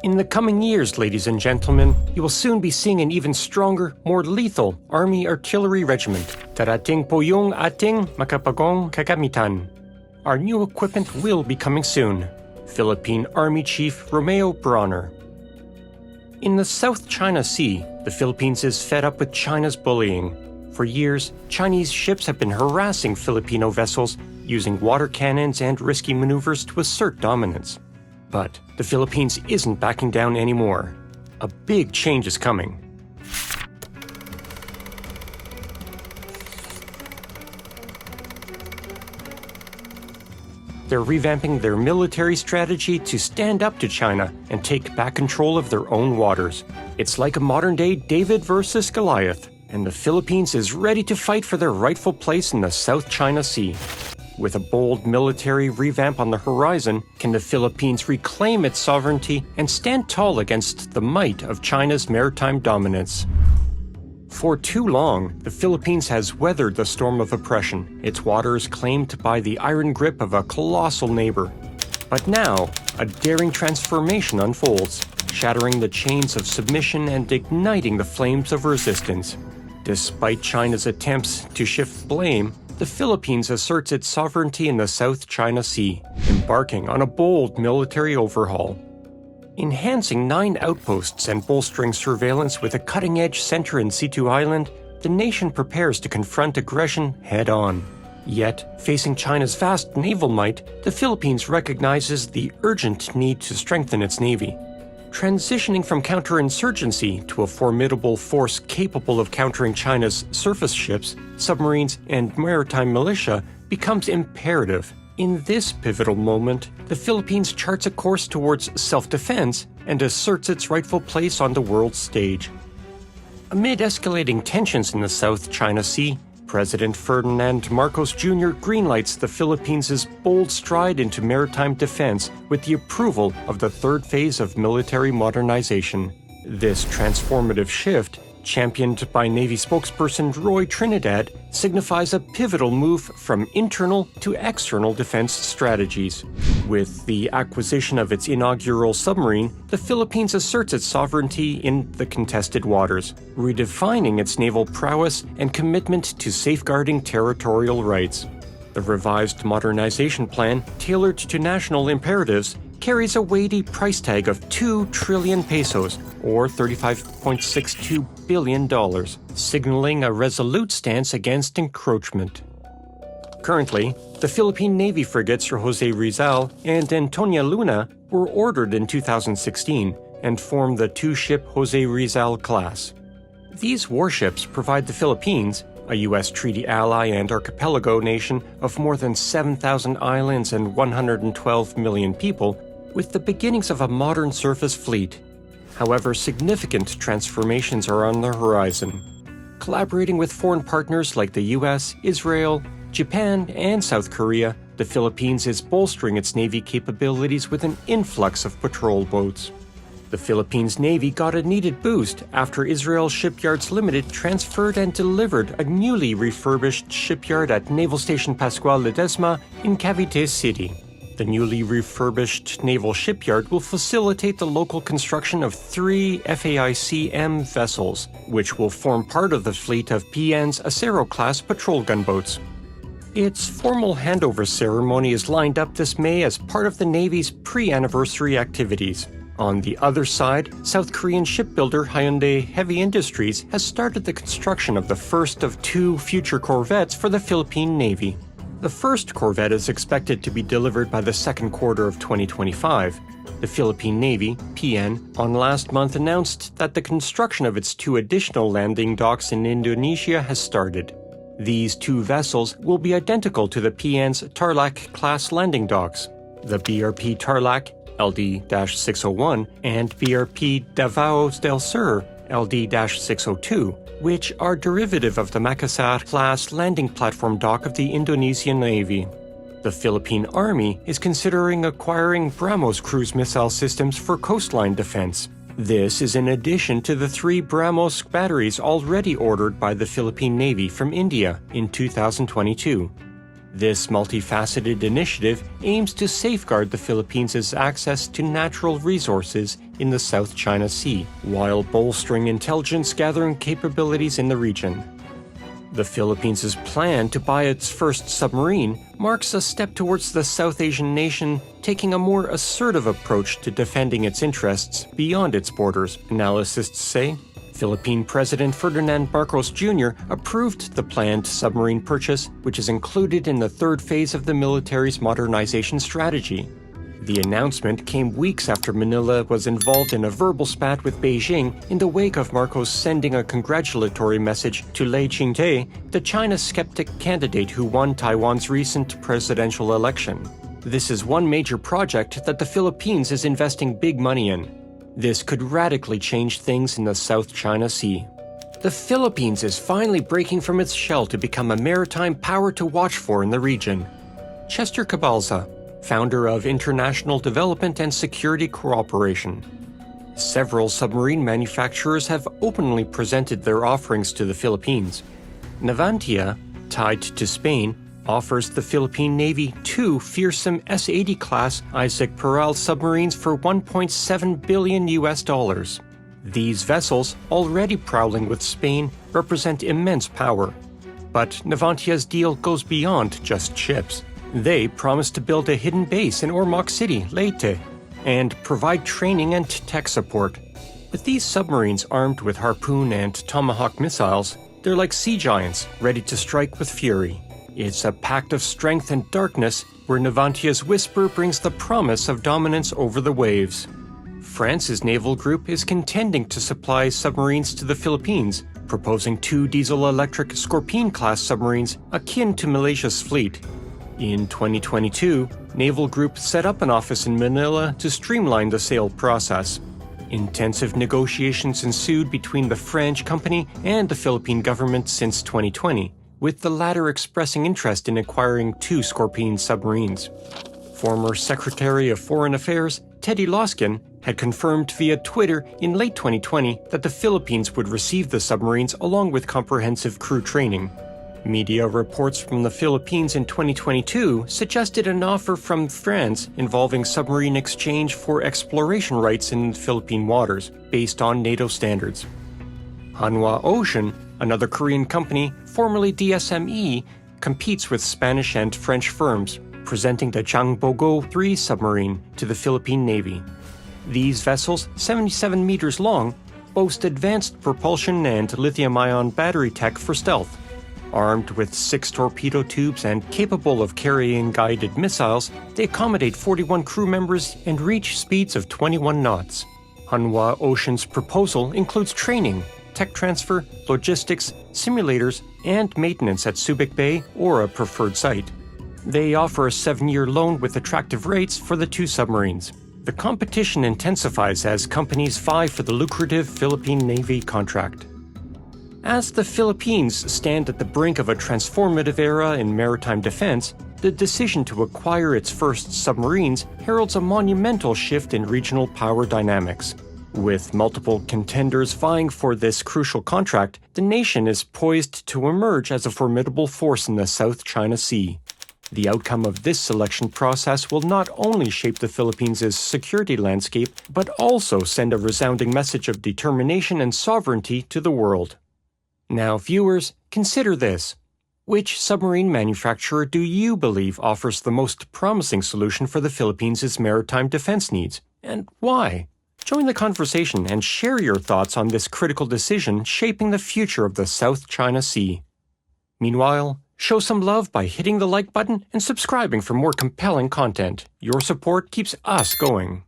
In the coming years, ladies and gentlemen, you will soon be seeing an even stronger, more lethal Army Artillery Regiment. Darating po yung ating makapagong kagamitan. Our new equipment will be coming soon. Philippine Army Chief Romeo Bronner. In the South China Sea, the Philippines is fed up with China's bullying. For years, Chinese ships have been harassing Filipino vessels, using water cannons and risky maneuvers to assert dominance. But the Philippines isn't backing down anymore. A big change is coming. They're revamping their military strategy to stand up to China and take back control of their own waters. It's like a modern-day David versus Goliath, and the Philippines is ready to fight for their rightful place in the South China Sea. With a bold military revamp on the horizon, can the Philippines reclaim its sovereignty and stand tall against the might of China's maritime dominance? For too long, the Philippines has weathered the storm of oppression, its waters claimed by the iron grip of a colossal neighbor. But now, a daring transformation unfolds, shattering the chains of submission and igniting the flames of resistance. Despite China's attempts to shift blame, the Philippines asserts its sovereignty in the South China Sea, embarking on a bold military overhaul. Enhancing 9 outposts and bolstering surveillance with a cutting-edge center in Situ Island, the nation prepares to confront aggression head-on. Yet, facing China's vast naval might, the Philippines recognizes the urgent need to strengthen its navy. Transitioning from counterinsurgency to a formidable force capable of countering China's surface ships, submarines, and maritime militia becomes imperative. In this pivotal moment, the Philippines charts a course towards self-defense and asserts its rightful place on the world stage. Amid escalating tensions in the South China Sea, President Ferdinand Marcos Jr. greenlights the Philippines' bold stride into maritime defense with the approval of the third phase of military modernization. This transformative shift, championed by Navy spokesperson Roy Trinidad, signifies a pivotal move from internal to external defense strategies. With the acquisition of its inaugural submarine, the Philippines asserts its sovereignty in the contested waters, redefining its naval prowess and commitment to safeguarding territorial rights. The revised modernization plan, tailored to national imperatives, carries a weighty price tag of 2 trillion pesos, or $35.62 billion, signaling a resolute stance against encroachment. Currently, the Philippine Navy frigates Jose Rizal and Antonia Luna were ordered in 2016 and form the 2-ship Jose Rizal class. These warships provide the Philippines, a U.S. treaty ally and archipelago nation of more than 7,000 islands and 112 million people, with the beginnings of a modern surface fleet. However, significant transformations are on the horizon. Collaborating with foreign partners like the US, Israel, Japan, and South Korea, the Philippines is bolstering its Navy capabilities with an influx of patrol boats. The Philippines Navy got a needed boost after Israel Shipyards Limited transferred and delivered a newly refurbished shipyard at Naval Station Pascual Ledesma in Cavite City. The newly refurbished naval shipyard will facilitate the local construction of 3 FAIC-M vessels, which will form part of the fleet of PN's Acero-class patrol gunboats. Its formal handover ceremony is lined up this May as part of the Navy's pre-anniversary activities. On the other side, South Korean shipbuilder Hyundai Heavy Industries has started the construction of the first of 2 future corvettes for the Philippine Navy. The first corvette is expected to be delivered by the second quarter of 2025. The Philippine Navy, PN, on last month announced that the construction of its 2 additional landing docks in Indonesia has started. These 2 vessels will be identical to the PN's Tarlac-class landing docks. The BRP Tarlac LD-601 and BRP Davao del Sur LD-602, which are derivative of the Makassar-class landing platform dock of the Indonesian Navy. The Philippine Army is considering acquiring BrahMos cruise missile systems for coastline defense. This is in addition to the 3 BrahMos batteries already ordered by the Philippine Navy from India in 2022. This multifaceted initiative aims to safeguard the Philippines' access to natural resources in the South China Sea, while bolstering intelligence gathering capabilities in the region. The Philippines' plan to buy its first submarine marks a step towards the South Asian nation taking a more assertive approach to defending its interests beyond its borders, analysts say. Philippine President Ferdinand Marcos Jr. approved the planned submarine purchase, which is included in the third phase of the military's modernization strategy. The announcement came weeks after Manila was involved in a verbal spat with Beijing in the wake of Marcos sending a congratulatory message to Lei Ching-te, the China skeptic candidate who won Taiwan's recent presidential election. This is one major project that the Philippines is investing big money in. This could radically change things in the South China Sea. The Philippines is finally breaking from its shell to become a maritime power to watch for in the region. Chester Cabalza, founder of International Development and Security Cooperation. Several submarine manufacturers have openly presented their offerings to the Philippines. Navantia, tied to Spain, offers the Philippine Navy 2 fearsome S-80-class Isaac Peral submarines for $1.7 billion. These vessels, already prowling with Spain, represent immense power. But Navantia's deal goes beyond just ships. They promise to build a hidden base in Ormoc City, Leyte, and provide training and tech support. With these submarines armed with Harpoon and Tomahawk missiles, they're like sea giants, ready to strike with fury. It's a pact of strength and darkness where Navantia's whisper brings the promise of dominance over the waves. France's naval group is contending to supply submarines to the Philippines, proposing 2 diesel-electric Scorpene-class submarines akin to Malaysia's fleet. In 2022, Naval Group set up an office in Manila to streamline the sale process. Intensive negotiations ensued between the French company and the Philippine government since 2020, with the latter expressing interest in acquiring 2 Scorpene submarines. Former Secretary of Foreign Affairs Teddy Loskin had confirmed via Twitter in late 2020 that the Philippines would receive the submarines along with comprehensive crew training. Media reports from the Philippines in 2022 suggested an offer from France involving submarine exchange for exploration rights in Philippine waters, based on NATO standards. Hanwha Ocean, another Korean company, formerly DSME, competes with Spanish and French firms, presenting the Changbogo 3 submarine to the Philippine Navy. These vessels, 77 meters long, boast advanced propulsion and lithium-ion battery tech for stealth. Armed with 6 torpedo tubes and capable of carrying guided missiles, they accommodate 41 crew members and reach speeds of 21 knots. Hanwha Ocean's proposal includes training, tech transfer, logistics, simulators, and maintenance at Subic Bay or a preferred site. They offer a 7-year loan with attractive rates for the 2 submarines. The competition intensifies as companies vie for the lucrative Philippine Navy contract. As the Philippines stand at the brink of a transformative era in maritime defense, the decision to acquire its first submarines heralds a monumental shift in regional power dynamics. With multiple contenders vying for this crucial contract, the nation is poised to emerge as a formidable force in the South China Sea. The outcome of this selection process will not only shape the Philippines' security landscape, but also send a resounding message of determination and sovereignty to the world. Now, viewers, consider this. Which submarine manufacturer do you believe offers the most promising solution for the Philippines' maritime defense needs, and why? Join the conversation and share your thoughts on this critical decision shaping the future of the South China Sea. Meanwhile, show some love by hitting the like button and subscribing for more compelling content. Your support keeps us going.